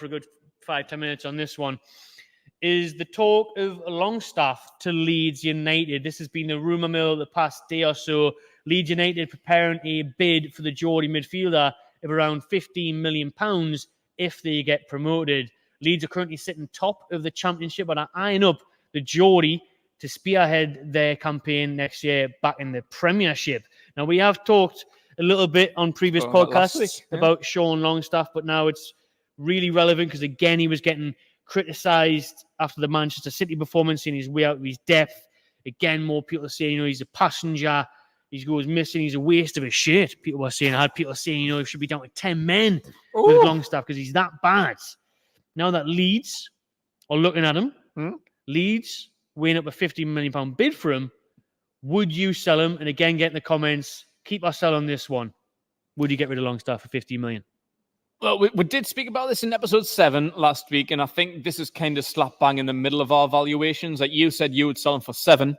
for a good 5-10 minutes on this one, is the talk of Longstaff to Leeds United. This has been the rumour mill the past day or so. Leeds United preparing a bid for the Geordie midfielder of around £15 million if they get promoted. Leeds are currently sitting top of the Championship and are eyeing up the Geordie to spearhead their campaign next year back in the Premiership. Now, we have talked a little bit on previous podcasts about Sean Longstaff, but now it's really relevant because, again, he was getting criticised after the Manchester City performance in his way out of his depth. Again, more people are saying, he's a passenger, he goes missing, he's a waste of his shirt. People were saying, I had people saying, he should be down to 10 men with Longstaff because he's that bad. Now that Leeds are looking at him, Leeds weighing up a £15 million bid for him, would you sell him? And again, get in the comments, keep our sell on this one. Would you get rid of Longstaff for $15 million? Well, we did speak about this in episode 7 last week, and I think this is kind of slap bang in the middle of our valuations. Like you said, you would sell him for 7.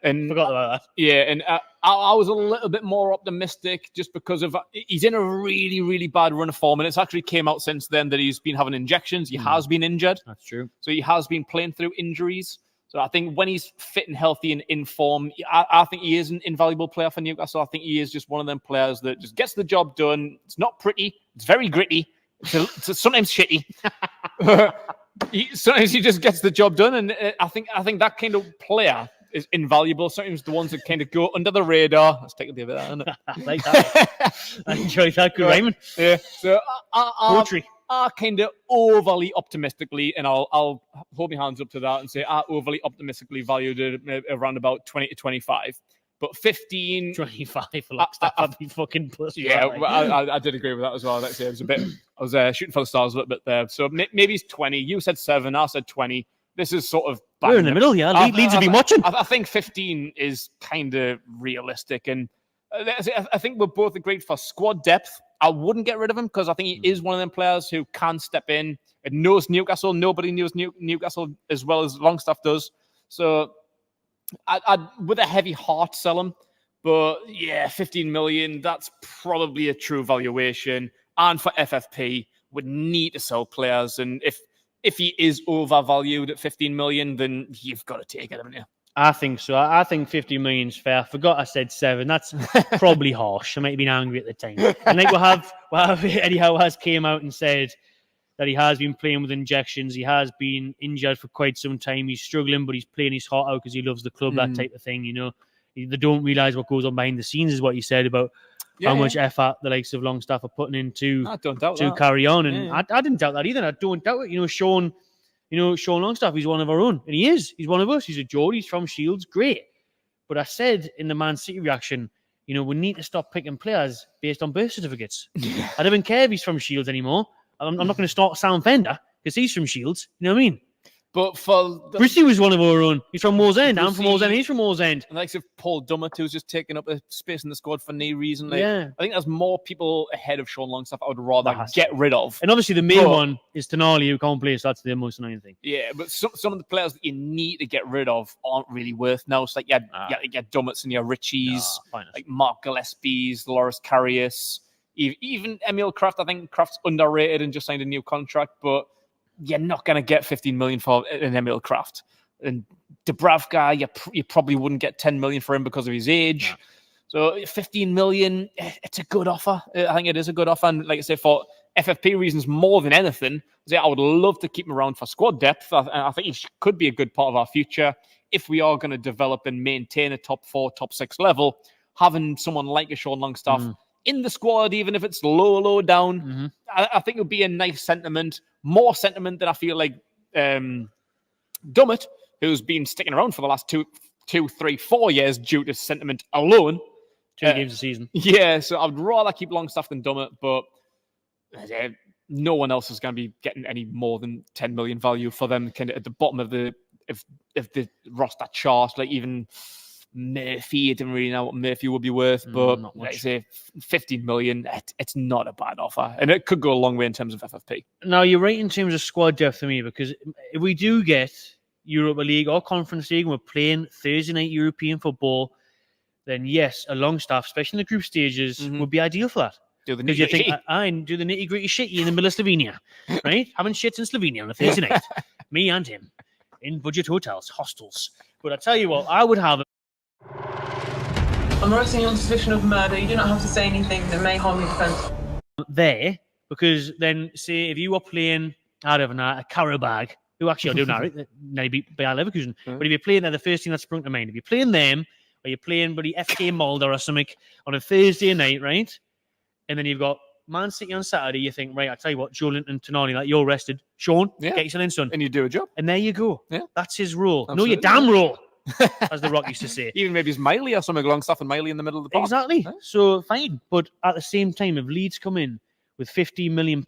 And forgot about that. Yeah, and I was a little bit more optimistic just because of he's in a really, really bad run of form, and it's actually came out since then that he's been having injections. He has been injured. That's true. So he has been playing through injuries. So I think when he's fit and healthy and in form, I think he is an invaluable player for Newcastle. I think he is just one of them players that just gets the job done. It's not pretty. It's very gritty. It's sometimes shitty. Sometimes he just gets the job done, and I think that kind of player is invaluable. Sometimes the ones that kind of go under the radar. Let's take a bit of that, isn't it? I like that. I enjoy that. Good Raymond. Yeah. So I kind of overly optimistically, and I'll hold my hands up to that and say I overly optimistically valued it around about 20 to 25. But 15... 25 for Longstaff, I'd be fucking plus. Yeah, I did agree with that as well. Actually, I was shooting for the stars a little bit there. So maybe it's 20. You said 7, I said 20. This is sort of... We're in the middle, yeah. Leeds have been watching. I think 15 is kind of realistic. And I think we're both agreed for squad depth. I wouldn't get rid of him because I think he is one of them players who can step in and knows Newcastle. Nobody knows Newcastle as well as Longstaff does. So I'd with a heavy heart sell him. But yeah, 15 million, that's probably a true valuation. And for FFP, would need to sell players. And if he is overvalued at 15 million, then you've got to take it, haven't you? I think so. I think 50 million is fair. I forgot I said 7. That's probably harsh. I might have been angry at the time. And like we'll have Eddie Howe has came out and said that he has been playing with injections. He has been injured for quite some time. He's struggling, but he's playing his heart out because he loves the club, that type of thing. They don't realise what goes on behind the scenes, is what he said about how much effort the likes of Longstaff are putting into to carry on. And I didn't doubt that either. I don't doubt it. Sean Longstaff, he's one of our own. And he is. He's one of us. He's a Geordie. He's from Shields. Great. But I said in the Man City reaction, we need to stop picking players based on birth certificates. I don't care if he's from Shields anymore. I'm not going to start Sam Fender because he's from Shields. You know what I mean? But for... Brucey was one of our own. He's from Moore's End. I'm from Moore's End. He's from Moore's End. And like if Paul Dummett, who's just taking up a space in the squad for no reason. I think there's more people ahead of Sean Longstaff I would rather get rid of. And obviously the main one is Tonali, who can't play, so that's the most annoying thing. Yeah, but some of the players that you need to get rid of aren't really worth now. It's like you had Dummetts and your Richies, like Mark Gillespie's, Loris Karius, even Emil Kraft. I think Kraft's underrated and just signed a new contract, but you're not going to get 15 million for an Emil Kraft. And Dubravka, you probably wouldn't get 10 million for him because of his age. No. So 15 million, it's a good offer. I think it is a good offer. And like I say, for FFP reasons more than anything, I would love to keep him around for squad depth. I think he could be a good part of our future. If we are going to develop and maintain a top 4, top 6 level, having someone like a Sean Longstaff in the squad, even if it's low down, I think it would be a nice sentiment. More sentiment than I feel like Dummett, who's been sticking around for the last 2, 3, 4 years due to sentiment alone. 2 games a season. Yeah, so I'd rather keep Longstaff than Dummett, but no one else is going to be getting any more than 10 million value for them kind of at the bottom of the roster chart. Like even Murphy, I didn't really know what Murphy would be worth, but like I say, 15 million, it's not a bad offer. And it could go a long way in terms of FFP. Now, you're right in terms of squad depth for me, because if we do get Europa League or Conference League and we're playing Thursday night European football, then yes, a Longstaff, especially in the group stages, would be ideal for that. Do the because you think I do the nitty gritty shitty in the middle of Slovenia, right? Having shits in Slovenia on a Thursday night, me and him in budget hotels, hostels. But I tell you what, I would have. I'm arresting you on suspicion of murder. You do not have to say anything that may harm your defence. There, because then say if you were playing, I don't know, a Karabag, who actually are doing that, now beat Bayer Leverkusen. But if you're playing there, the first thing that sprung to mind, if you're playing them, or you're playing buddy FK Mulder or something on a Thursday night, right? And then you've got Man City on Saturday, you think, right, I tell you what, Joe Linton, Tonali, like, you're rested. Sean, get yourself in, son. And you do a job. And there you go. Yeah. That's his role. Absolutely. Know your damn role, as The Rock used to say. Even maybe it's Miley or something, Longstaff and Miley in the middle of the park. Exactly. Huh? So, fine. But at the same time, if Leeds come in with £15 million,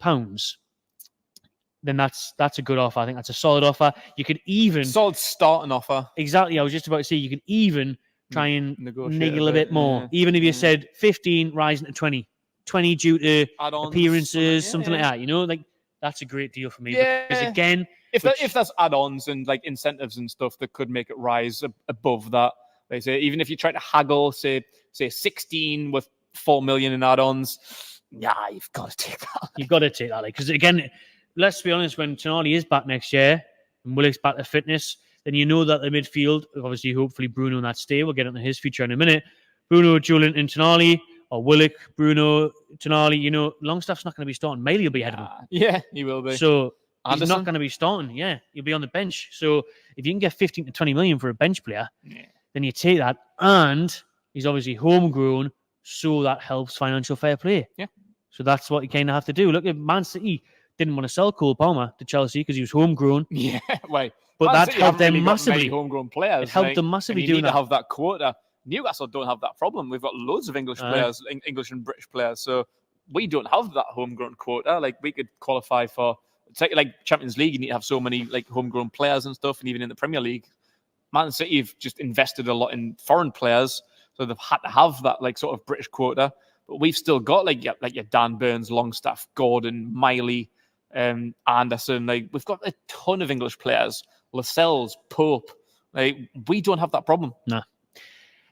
then that's a good offer. I think that's a solid offer. You could even... Solid starting offer. Exactly. I was just about to say, you could even try and niggle a bit more. Yeah. Even if you said 15 rising to 20. 20 due to add-ons, appearances, something like that. You know, like that's a great deal for me. Yeah. Because again, if that's add-ons and like incentives and stuff that could make it rise above that, they say even if you try to haggle, say 16 with 4 million in add-ons, you've got to take that. You've got to take that, because again, let's be honest, when Tonali is back next year and Willock's back to fitness, then you know that the midfield, obviously, hopefully Bruno and that stay. We'll get into his future in a minute. Bruno, Julian, and Tonali. Or Willock, Bruno, Tonali, you know, Longstaff's not going to be starting. Miley will be ahead of him. Yeah, he will be. So he's not going to be starting. Yeah, he'll be on the bench. So if you can get 15 to 20 million for a bench player, then you take that. And he's obviously homegrown, so that helps financial fair play. Yeah. So that's what you kind of have to do. Look, if Man City didn't want to sell Cole Palmer to Chelsea because he was homegrown. Yeah, right. But that helped them really massively. Homegrown players. It helped them massively doing that. To have that quota. Newcastle don't have that problem. We've got loads of English players, English and British players. So we don't have that homegrown quota. Like we could qualify for, like Champions League, you need to have so many like homegrown players and stuff. And even in the Premier League, Man City have just invested a lot in foreign players. So they've had to have that like sort of British quota. But we've still got like your Dan Burns, Longstaff, Gordon, Miley, Anderson. Like we've got a ton of English players. Lascelles, Pope. Like we don't have that problem. No.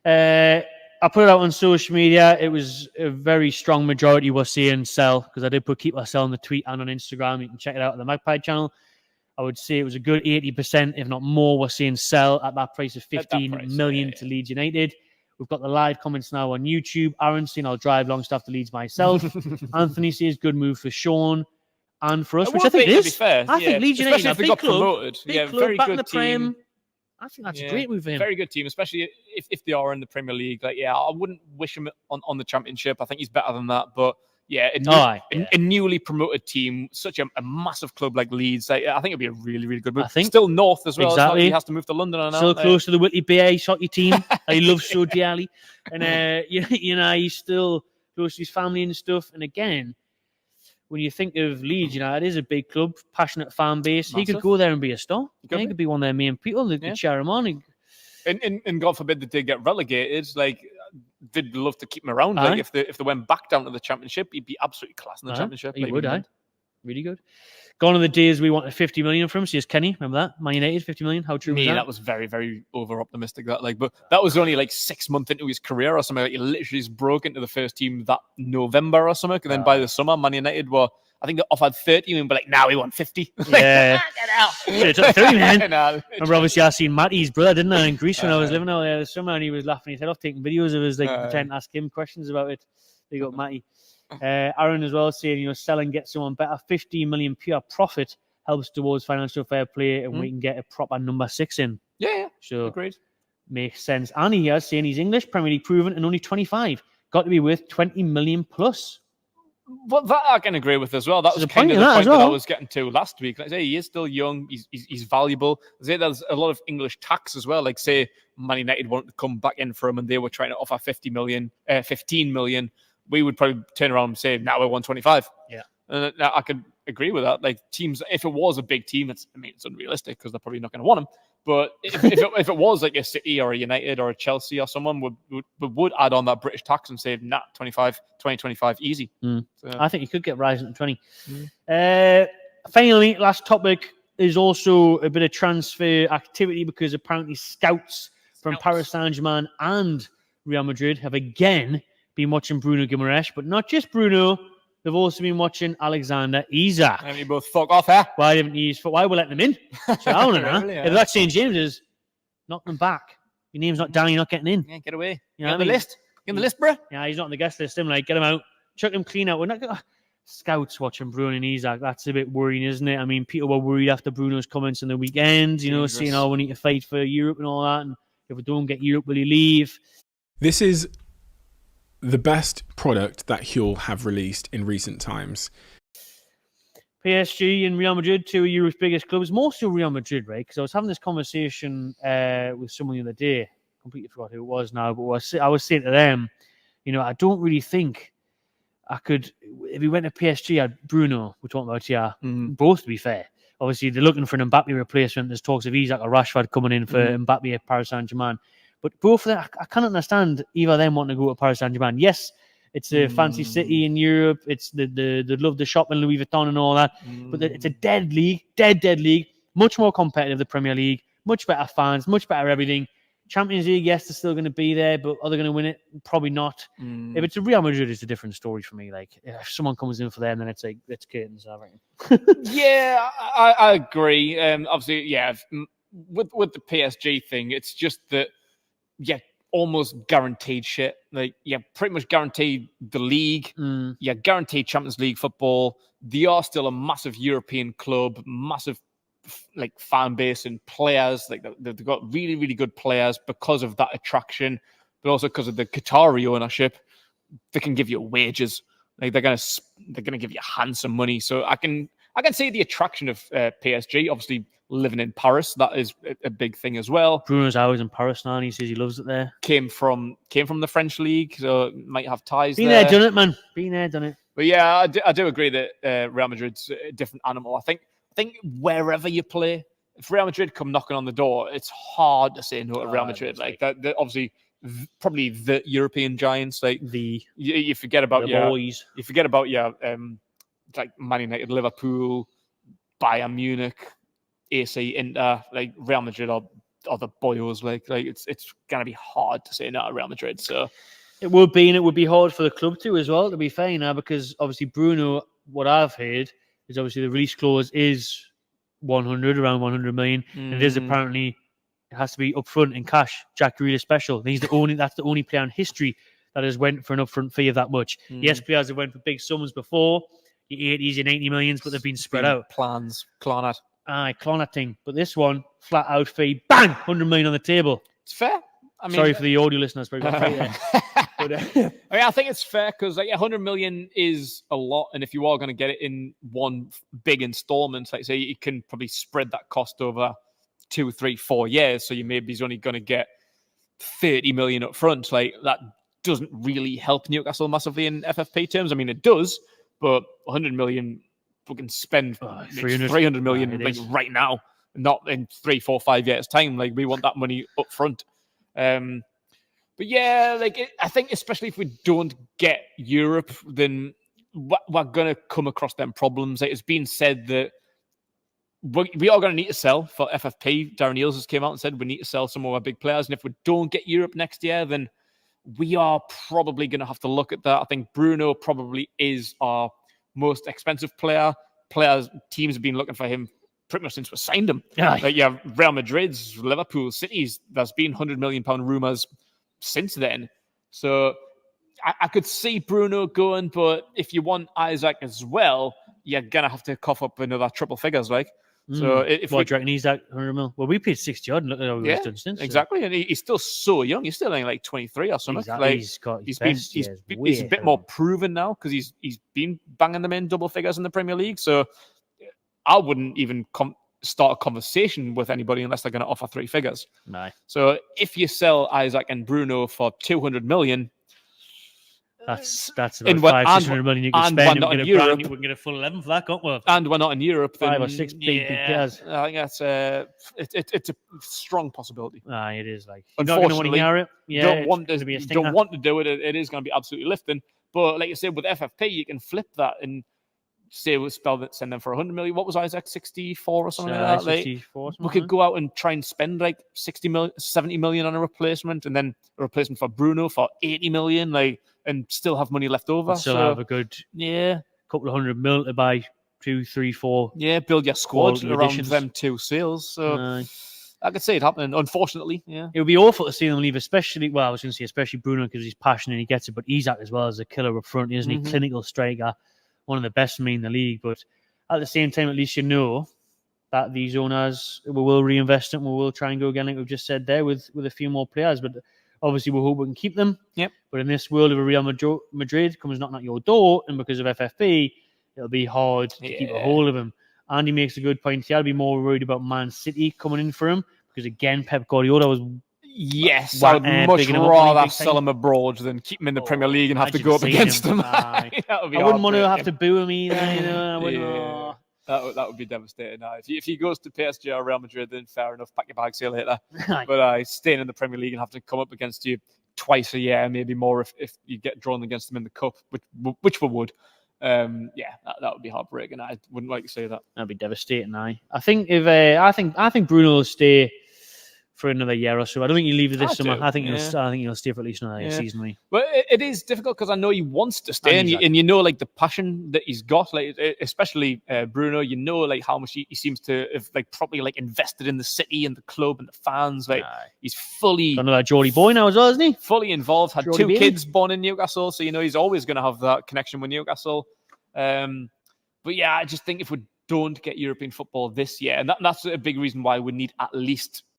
I put it out on social media. It was a very strong majority was saying sell, because I did put keep sell on the tweet and on Instagram. You can check it out on the Magpie channel. I would say it was a good 80%, if not more, was saying sell at that price of 15 million to Leeds United. We've got the live comments now on YouTube. Aaron saying I'll drive Longstaff to Leeds myself. Anthony says good move for Sean and for us, which I think is. Fair. I think Leeds United, especially if they got promoted. Big club, very back good in the team. Prem. I think that's a great move for him. Very good team, especially if they are in the Premier League. Like, I wouldn't wish him on the Championship. I think he's better than that. But a newly promoted team, such a massive club like Leeds, I think it'd be a really, really good move. I think still north as well. Exactly. He has to move to London. Still close to the Whitley Bay hockey team. I love so dearly, and he's still close to his family and stuff. And again, when you think of Leeds, it is a big club, passionate fan base. Massive. He could go there and be a star. He could be one of their main people. They could cheer him on. And God forbid that they get relegated. Like, they'd love to keep him around. Like, if they went back down to the Championship, he'd be absolutely class in the Championship. He would, really good. Gone are the days we wanted 50 million from him. Says Kenny, remember that? Man United, 50 million. How true was that? That was very, very over optimistic. But that was only like 6 months into his career or something. Like, he literally just broke into the first team that November or something. And then by the summer, Man United were, I think they offered 30 million, but like now we want 50. Yeah. Get out. Should have took 30 million. Remember, obviously, I seen Matty's brother, didn't I, in Greece when I was living out there this summer, and he was laughing his head off, taking videos of us, pretending to ask him questions about it. They got Matty. Aaron as well saying, sell and get someone better. 15 million pure profit helps towards financial fair play, and we can get a proper number 6 in. Yeah. So agreed. Makes sense. And he is saying he's English, Premier League proven, and only 25. Got to be worth 20 million plus. Well, that I can agree with as well. That was kind of the point that I was getting to last week. Like I say, he is still young. He's valuable. I say there's a lot of English tax as well. Like, say Man United wanted to come back in for him and they were trying to offer 15 million. We would probably turn around and say, now we're 125. Yeah. And I could agree with that. Like, teams, if it was a big team, it's unrealistic because they're probably not going to want him. But if it was like a City or a United or a Chelsea or someone would add on that British tax and say, 25 easy. So, I think you could get rising to 20. Finally, last topic is also a bit of transfer activity because apparently scouts from Paris Saint-Germain and Real Madrid have again been watching Bruno Guimarães, but not just Bruno. They've also been watching Alexander Isak. And you both fuck off, huh? Why we're letting them in? So I want to know. If that's St. James's, knock them back. Your name's not down, you're not getting in. Yeah, get away. You know on the list. You on the list, bro? Yeah, he's not on the guest list. I'm like, get him out. Chuck him clean out. We're not scouts watching Bruno and Isak. That's a bit worrying, isn't it? I mean, people were worried after Bruno's comments on the weekend, saying, oh, we need to fight for Europe and all that. And if we don't get Europe, will he leave? This is the best product that Huel have released in recent times. PSG and Real Madrid, two of Europe's biggest clubs. More so Real Madrid, right? Because I was having this conversation with someone the other day. Completely forgot who it was now. But I was saying to them, I don't really think I could... If we went to PSG, I'd Bruno, we're talking about here, both to be fair. Obviously, they're looking for an Mbappe replacement. There's talks of Isak or Rashford coming in for Mbappe at Paris Saint-Germain. But both of them, I can't understand either of them wanting to go to Paris Saint-Germain. Yes, it's a fancy city in Europe. It's the love the shop in Louis Vuitton and all that. But it's a dead league, dead league. Much more competitive, the Premier League. Much better fans, much better everything. Champions League, yes, they're still going to be there, but are they going to win it? Probably not. If it's a Real Madrid, it's a different story for me. Like, if someone comes in for them, then it's like, it's curtains, I reckon. Yeah, I agree. Obviously, yeah, with the PSG thing, it's just that, yeah, almost guaranteed shit. Like, yeah, pretty much guaranteed the league. Yeah, guaranteed Champions League football. They are still a massive European club, massive like fan base and players. Like they've got really, really good players because of that attraction, but also because of the Qatari ownership. They can give you wages. Like they're gonna give you handsome money. So I can see the attraction of PSG. Obviously, living in Paris, that is a big thing as well. Bruno's always in Paris now, and he says he loves it there. Came from the French league, so might have ties. Been there, done it, man. Been there, done it. But yeah, I do agree that Real Madrid's a different animal. I think wherever you play, if Real Madrid come knocking on the door, it's hard to say no to Real Madrid. Like that, obviously, probably the European giants. Like you forget about the boys. You forget about like Man United, Liverpool, Bayern Munich, AC, Inter. Like Real Madrid are the boyos. Like it's gonna be hard to say no to Real Madrid. So it would be, and it would be hard for the club too as well. To be fair, now because obviously Bruno, what I've heard is obviously the release clause is around 100 million. And it is apparently, it has to be upfront in cash. Jack Grealish special. And that's the only player in history that has went for an upfront fee of that much. Yes, players have went for big sums before, your 80s and 90 millions, but they've been spread out. Plans, Clonat. Aye, Clonat thing. But this one, flat out fee, bang, 100 million on the table. It's fair. I mean, sorry for the audio listeners, but But, I think it's fair because 100 million is a lot, and if you are going to get it in one big installment, like say, you can probably spread that cost over 2, 3, 4 years. So you maybe is only going to get 30 million up front. Like that doesn't really help Newcastle massively in FFP terms. I mean, it does, but 100 million we can spend 300 million right now, not in 3, 4, 5 years time. Like we want that money up front. But yeah, I think especially if we don't get Europe, then we're going to come across them problems. Like it's been said that we are going to need to sell for FFP. Darren Eales has came out and said we need to sell some of our big players. And if we don't get Europe next year, then we are probably going to have to look at that. I think Bruno probably is our most expensive player. Teams have been looking for him pretty much since we signed him. Yeah, Real Madrid's, Liverpool, City's, there's been £100 million rumours since then. So I could see Bruno going, but if you want Isak as well, you're going to have to cough up another triple figures. So if do you reckon Isak 100 mil? Well, we paid 60 odd and look at how we've done since. Exactly. And he's still so young. He's still only like 23 or something. Exactly. He's a bit more proven now because he's been banging them in double figures in the Premier League. So I wouldn't even start a conversation with anybody unless they're going to offer 3 figures. No. So if you sell Isak and Bruno for 200 million, that's about 500-600 million you can spend. And we can get a full 11 for that, can't we? And we're not in Europe. 5 or 6 big players. I think that's it's a strong possibility. It is. Like unfortunately, not going to want to hear it. Yeah, don't want to do it. It is going to be absolutely lifting. But like you said, with FFP, you can flip that and say we send them for 100 million. What was Isak, 64 or something like that? 64. We could go out and try and spend like 70 million on a replacement, and then a replacement for Bruno for 80 million, and still have money left over. Still have a good couple of 100 mil to buy 2, 3, 4. Yeah, build your squad around additions. them 2 sales. So I could see it happening. Unfortunately, yeah, it would be awful to see them leave, especially Bruno because he's passionate and he gets it, but Isak as well as a killer up front, isn't he? Clinical striker, one of the best for me in the league. But at the same time, at least you know that these owners will reinvest it and we will try and go again, like we've just said there, with a few more players. But obviously, we hope we can keep them. Yep. But in this world of a Real Madrid comes knocking at your door, and because of FFP, it'll be hard to keep a hold of him. Andy makes a good point here. I'd be more worried about Man City coming in for him because, again, Pep Guardiola was... Yes, I would much rather sell him abroad than keep him in the Premier League and have to go up against him. I wouldn't want to have to boo him either. That would be devastating. If he goes to PSG or Real Madrid, then fair enough, pack your bags, see you later. But staying in the Premier League and have to come up against you twice a year, maybe more if you get drawn against them in the Cup, which we would. That would be heartbreaking. I wouldn't like to say that. That'd be devastating. I think if I think Bruno will stay for another year or so. I don't think you leave it this summer. I think he'll stay for at least another season. But it is difficult because I know he wants to stay, and you know, like the passion that he's got, like especially Bruno. You know, like how much he seems to have like properly like invested in the city and the club and the fans. Like he's fully another Geordie boy now as well, isn't he? Fully involved. Had Geordie 2 kids born in Newcastle, so you know he's always going to have that connection with Newcastle. But yeah, I just think if we don't get European football this year, and that's a big reason why we need at least